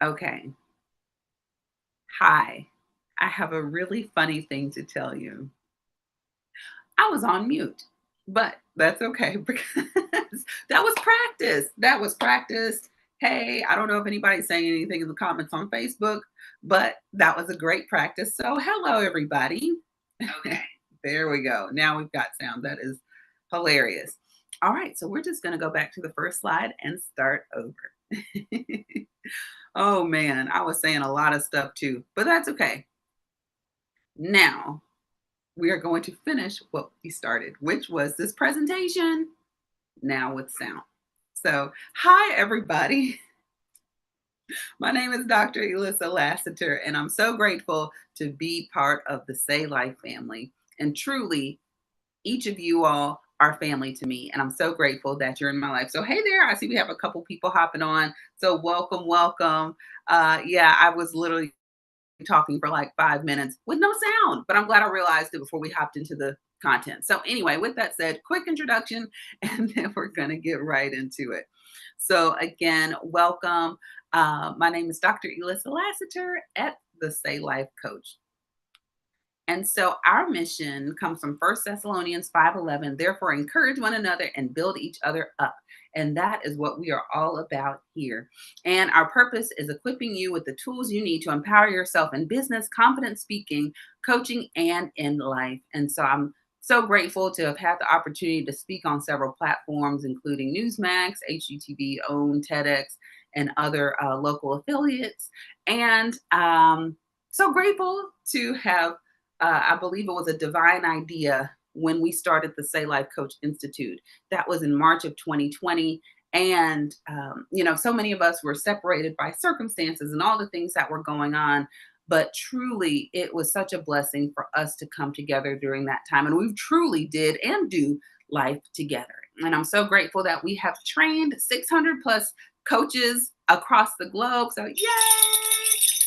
Okay. Hi. I have a really funny thing to tell you. I was on mute, but that's okay because that was practice. That was practice. Hey, I don't know if anybody's saying anything in the comments on Facebook, but that was a great practice. So, hello, everybody. Okay. There we go. Now we've got sound. That is hilarious. All right. So, we're just going to go back to the first slide and start over. Oh, man. I was saying a lot of stuff too, but that's okay. Now, we are going to finish what we started, which was this presentation now with sound. So, hi, everybody. My name is Dr. Elissa Lassiter, and I'm so grateful to be part of the Say Life family. And truly, each of you all are family to me. And I'm so grateful that you're in my life. So, hey there, I see we have a couple people hopping on. So, welcome, welcome. Yeah, I was literally talking for like 5 minutes with no sound, but I'm glad I realized it before we hopped into the content. So, anyway, with that said, quick introduction, and then we're going to get right into it. So, again, welcome. My name is Dr. Elissa Lassiter at the Say Life Coach. And so our mission comes from First Thessalonians 5:11. Therefore, encourage one another and build each other up. And that is what we are all about here. And our purpose is equipping you with the tools you need to empower yourself in business, confident speaking, coaching, and in life. And so I'm so grateful to have had the opportunity to speak on several platforms, including Newsmax, HGTV, OWN, TEDx, and other local affiliates. And so grateful to have I believe it was a divine idea when we started the Say Life Coach Institute. That was in March of 2020. And, so many of us were separated by circumstances and all the things that were going on. But truly, it was such a blessing for us to come together during that time. And we truly did and do life together. And I'm so grateful that we have trained 600 plus coaches across the globe. So, yay!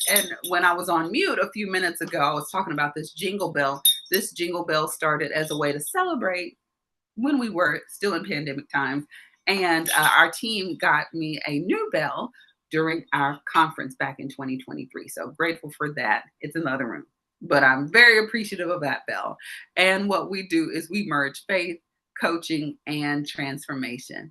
And when I was on mute a few minutes ago, I was talking about this jingle bell. This jingle bell started as a way to celebrate when we were still in pandemic times. And our team got me a new bell during our conference back in 2023. So grateful for that. It's in the other room, but I'm very appreciative of that bell. And what we do is we merge faith, coaching, and transformation.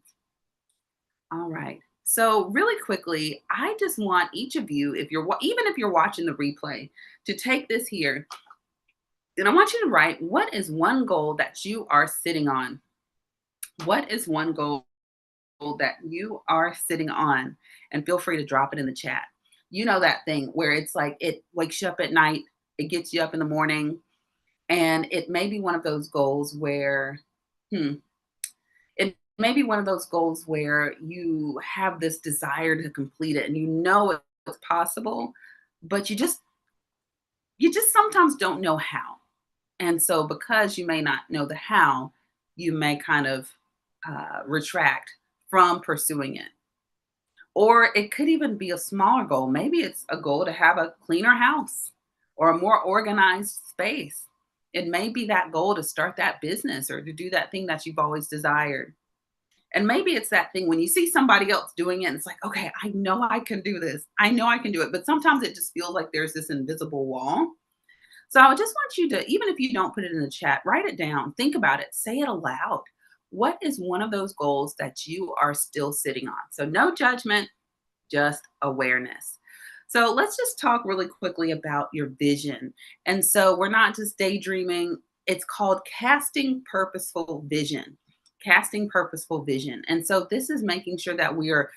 All right. So really quickly, I just want each of you, if you're even if you're watching the replay, to take this here, and I want you to write, what is one goal that you are sitting on? What is one goal that you are sitting on? And feel free to drop it in the chat. You know that thing where it's like it wakes you up at night, it gets you up in the morning, and it may be one of those goals where, hmm, it may be one of those goals where you have this desire to complete it and you know it's possible, but you just sometimes don't know how. And so because you may not know the how, you may kind of retract from pursuing it. Or it could even be a smaller goal. Maybe it's a goal to have a cleaner house or a more organized space. It may be that goal to start that business or to do that thing that you've always desired. And maybe it's that thing when you see somebody else doing it, and it's like, okay, I know I can do this. I know I can do it. But sometimes it just feels like there's this invisible wall. So I just want you to, even if you don't put it in the chat, write it down, think about it, say it aloud. What is one of those goals that you are still sitting on? So no judgment, just awareness. So let's just talk really quickly about your vision. And so we're not just daydreaming, it's called casting purposeful vision. Casting purposeful vision. And so this is making sure that we are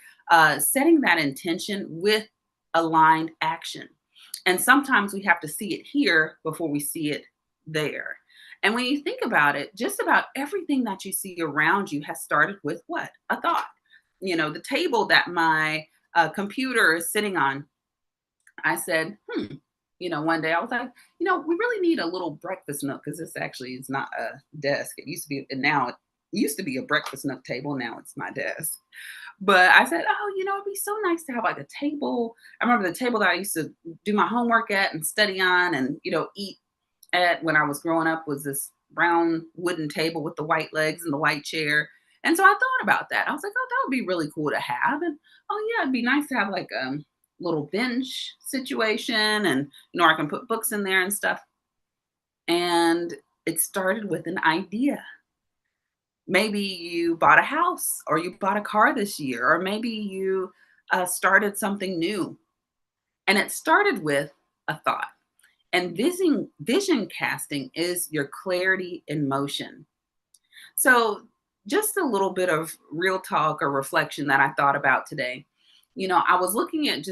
setting that intention with aligned action. And sometimes we have to see it here before we see it there. And when you think about it, just about everything that you see around you has started with what? A thought. The table that my computer is sitting on, I said, one day I was like, we really need a little breakfast nook because this actually is not a desk. It used to be, and now it used to be a breakfast nook table. Now it's my desk. But I said, oh, it'd be so nice to have like a table. I remember the table that I used to do my homework at and study on and, eat at when I was growing up was this brown wooden table with the white legs and the white chair. And so I thought about that. I was like, oh, that would be really cool to have. And oh yeah, it'd be nice to have like little binge situation, and I can put books in there and stuff. And it started with an idea. Maybe you bought a house or you bought a car this year, or maybe you started something new. And it started with a thought. And vision casting is your clarity in motion. So, just a little bit of real talk or reflection that I thought about today. I was looking at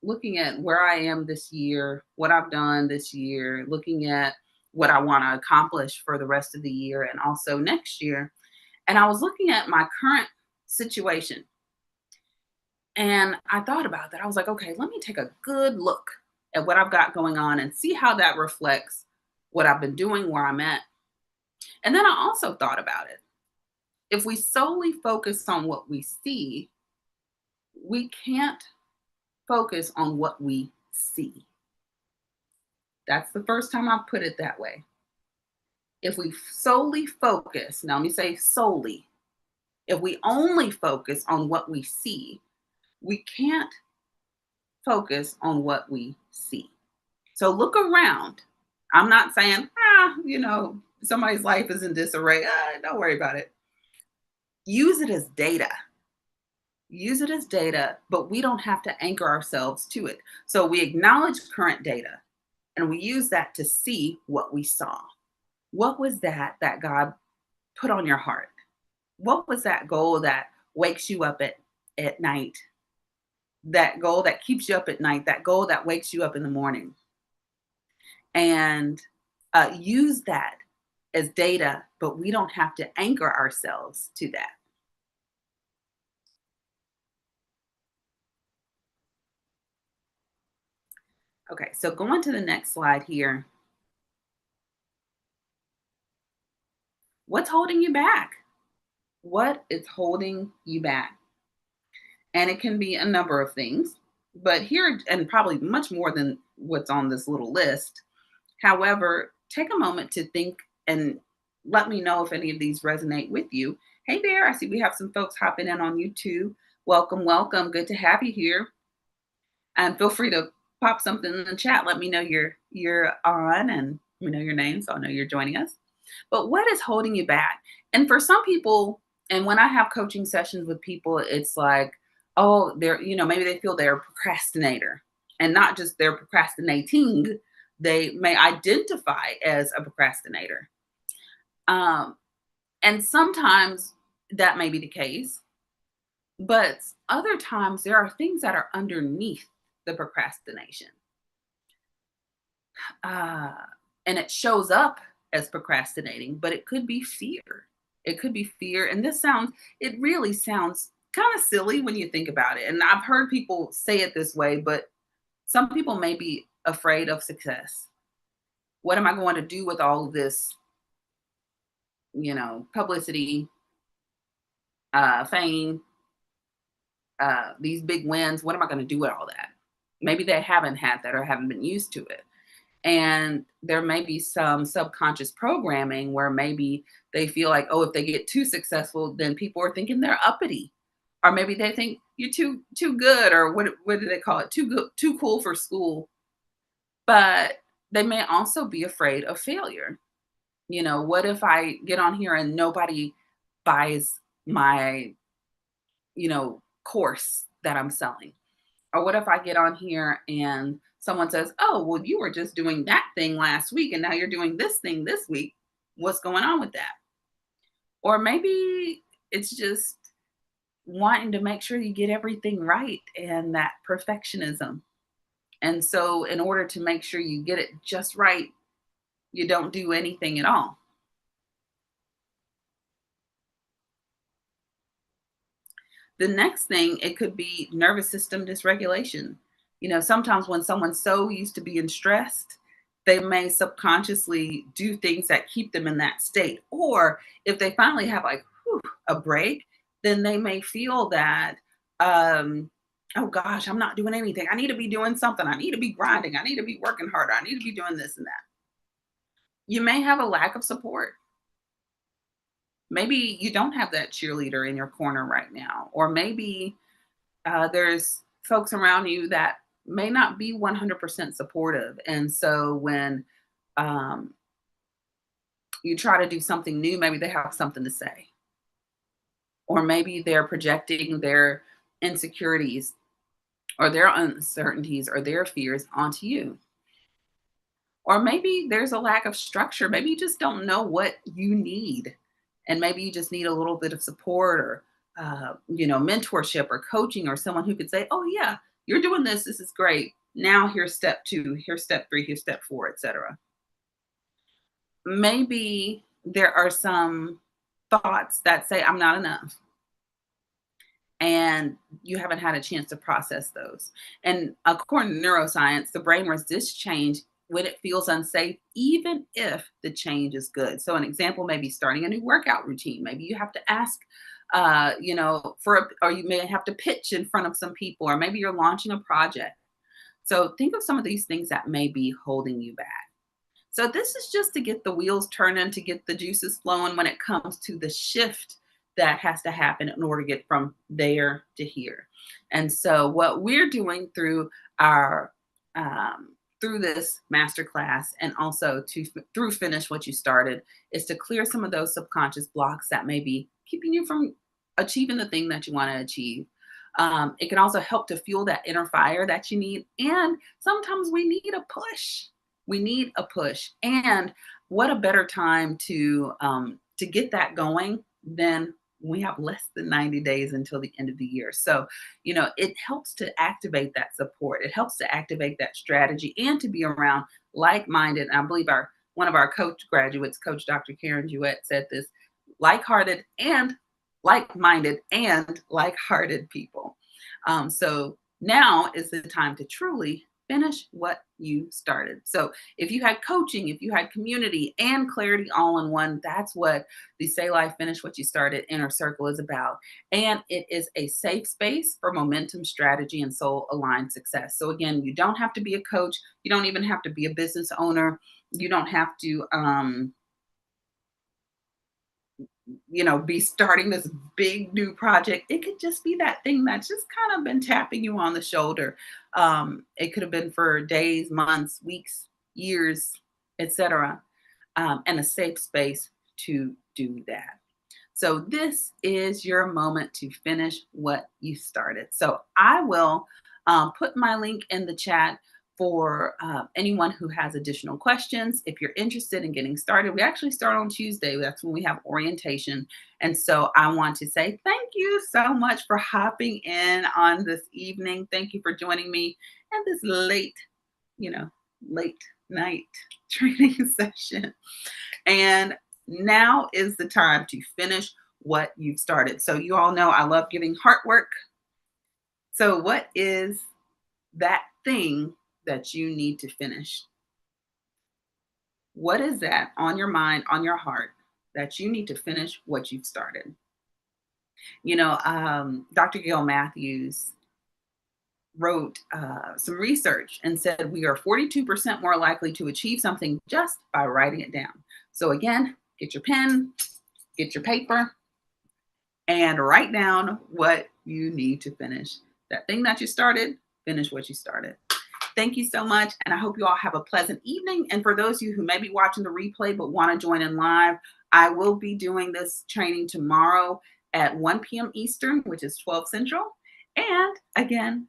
looking at where I am this year, what I've done this year, looking at what I want to accomplish for the rest of the year and also next year. And I was looking at my current situation, and I thought about that. I was like, okay, let me take a good look at what I've got going on and see how that reflects what I've been doing, where I'm at. And then I also thought about it. If we solely focus on what we see, we can't focus on what we see. That's the first time I've put it that way. If we solely focus, now let me say solely, if we only focus on what we see, we can't focus on what we see. So look around. I'm not saying, somebody's life is in disarray. Don't worry about it. Use it as data. Use it as data, but we don't have to anchor ourselves to it. So we acknowledge current data and we use that to see what we saw. What was that God put on your heart? What was that goal that wakes you up at night? That goal that keeps you up at night, that goal that wakes you up in the morning. And use that as data, but we don't have to anchor ourselves to that. Okay, so going to the next slide here. What's holding you back? What is holding you back? And it can be a number of things, but here, and probably much more than what's on this little list. However, take a moment to think and let me know if any of these resonate with you. Hey there, I see we have some folks hopping in on YouTube. Welcome, welcome. Good to have you here. And feel free to pop something in the chat. Let me know you're on, and let me know your name so I know you're joining us. But what is holding you back? And for some people, and when I have coaching sessions with people, it's like, oh, maybe they feel they're a procrastinator, and not just they're procrastinating. They may identify as a procrastinator. Um, and sometimes that may be the case, but other times there are things that are underneath the procrastination. Uh, and it shows up as procrastinating, but it could be fear. It could be fear. And it really sounds kind of silly when you think about it. And I've heard people say it this way, but some people may be afraid of success. What am I going to do with all of this, publicity, fame, these big wins? What am I going to do with all that? Maybe they haven't had that or haven't been used to it. And there may be some subconscious programming where maybe they feel like, oh, if they get too successful, then people are thinking they're uppity. Or maybe they think you're too good, or what do they call it? Too good, too cool for school. But they may also be afraid of failure. What if I get on here and nobody buys my, course that I'm selling? Or what if I get on here and someone says, oh, well, you were just doing that thing last week and now you're doing this thing this week. What's going on with that? Or maybe it's just wanting to make sure you get everything right and that perfectionism. And so, in order to make sure you get it just right, you don't do anything at all. The next thing, it could be nervous system dysregulation. Sometimes when someone's so used to being stressed, they may subconsciously do things that keep them in that state. Or if they finally have like a break, then they may feel that, oh gosh, I'm not doing anything. I need to be doing something. I need to be grinding. I need to be working harder. I need to be doing this and that. You may have a lack of support. Maybe you don't have that cheerleader in your corner right now, or maybe there's folks around you that may not be 100% supportive. And so when um, you try to do something new, maybe they have something to say, or maybe they're projecting their insecurities or their uncertainties or their fears onto you. Or maybe there's a lack of structure. Maybe you just don't know what you need. And maybe you just need a little bit of support or, mentorship or coaching or someone who could say, oh, yeah, you're doing this. This is great. Now here's step two, here's step three, here's step four, etc. Maybe there are some thoughts that say, I'm not enough. And you haven't had a chance to process those. And according to neuroscience, the brain resists change when it feels unsafe, even if the change is good. So, an example may be starting a new workout routine. Maybe you have to ask, or you may have to pitch in front of some people, or maybe you're launching a project. So, think of some of these things that may be holding you back. So this is just to get the wheels turning, to get the juices flowing when it comes to the shift that has to happen in order to get from there to here. And so what we're doing through our through this masterclass and also through finish what you started is to clear some of those subconscious blocks that may be keeping you from achieving the thing that you want to achieve. It can also help to fuel that inner fire that you need. And sometimes we need a push. We need a push. And what a better time to get that going than we have less than 90 days until the end of the year. So, it helps to activate that support. It helps to activate that strategy and to be around like-minded. I believe our one of our coach graduates, Coach Dr. Karen Jewett, said this: like-hearted and like-minded and like-hearted people. So now is the time to truly finish what you started. So if you had coaching, if you had community and clarity all in one, that's what the Say Life Finish What You Started Inner Circle is about. And it is a safe space for momentum, strategy, and soul aligned success. So again, you don't have to be a coach. You don't even have to be a business owner. You don't have to be starting this big new project. It could just be that thing that's just kind of been tapping you on the shoulder. It could have been for days, months, weeks, years, etc. And a safe space to do that. So this is your moment to finish what you started. So I will put my link in the chat for anyone who has additional questions. If you're interested in getting started, we actually start on Tuesday. That's when we have orientation. And so I want to say thank you so much for hopping in on this evening. Thank you for joining me in this you know, late night training session. And now is the time to finish what you've started. So you all know I love giving heart work. So what is that thing that you need to finish? What is that on your mind, on your heart, that you need to finish what you've started? Dr. Gail Matthews wrote some research and said we are 42% more likely to achieve something just by writing it down. So again, get your pen, get your paper, and write down what you need to finish. That thing that you started, finish what you started. Thank you so much. And I hope you all have a pleasant evening. And for those of you who may be watching the replay but want to join in live, I will be doing this training tomorrow at 1 p.m. Eastern, which is 12 Central. And again,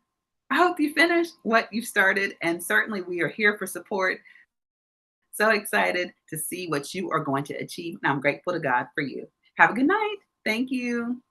I hope you finish what you've started. And certainly we are here for support. So excited to see what you are going to achieve. And I'm grateful to God for you. Have a good night. Thank you.